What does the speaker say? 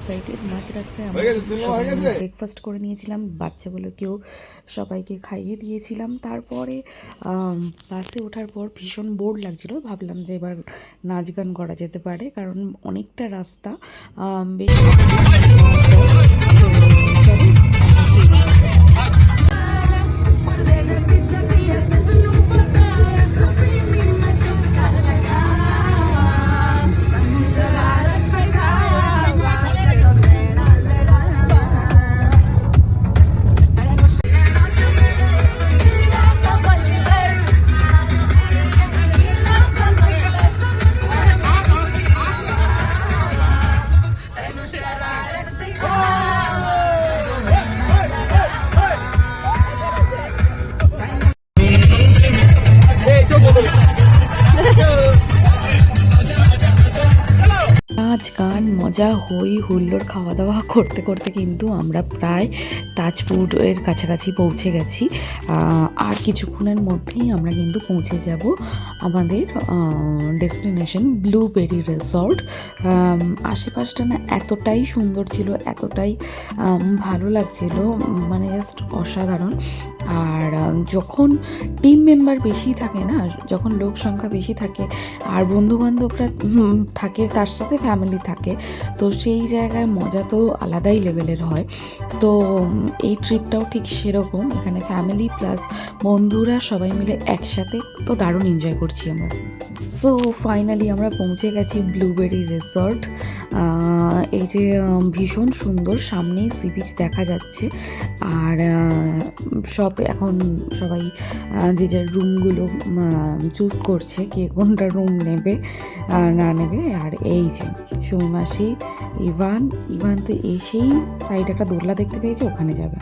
Excited. মাঝ রাস্তায় আমরা ব্রেকফাস্ট করে নিয়েছিলাম, বাচ্চাগুলোকেও সবাইকে খাইয়ে দিয়েছিলাম। তারপরে বাসে ওঠার পর ভীষণ বোর লাগছিল, ভাবলাম যে এবার নাচ গান করা যেতে পারে, কারণ অনেকটা রাস্তা বেশ নাচ গান মজা হই হুল্লোড় খাওয়া দাওয়া করতে করতে কিন্তু আমরা প্রায় তাজপুরের কাছাকাছি পৌঁছে গেছি। আর কিছুক্ষণের মধ্যেই আমরা কিন্তু পৌঁছে যাব আমাদের ডেস্টিনেশন ব্লুবেরি রিসর্ট। আশেপাশটা না এতটাই সুন্দর ছিল, এতটাই ভালো লাগছিল, মানে জাস্ট অসাধারণ। আর যখন টিম মেম্বার বেশি থাকে না, যখন লোক সংখ্যা বেশি থাকে আর বন্ধুবান্ধবরা থাকে, তার সাথে ফ্যামিলি থাকে, তো সেই জায়গায় মজা তো আলাদাই লেভেলের হয়। তো এই ট্রিপটাও ঠিক সেরকম, এখানে ফ্যামিলি প্লাস বন্ধুরা সবাই মিলে একসাথে তো দারুণ এনজয় করছি আমরা। সো ফাইনালি আমরা পৌঁছে গেছি ব্লুবেরি রিসর্ট। এই যে ভীষণ সুন্দর, সামনেই সি বিচ দেখা যাচ্ছে। আর এখন সবাই যে যার রুমগুলো চুজ করছে, কে কোনটা রুম নেবে না নেবে। আর এই যে সুমি মাসি, ইভান তো এসেই সাইড একটা দোলনা দেখতে পেয়েছে, ওখানে যাবে।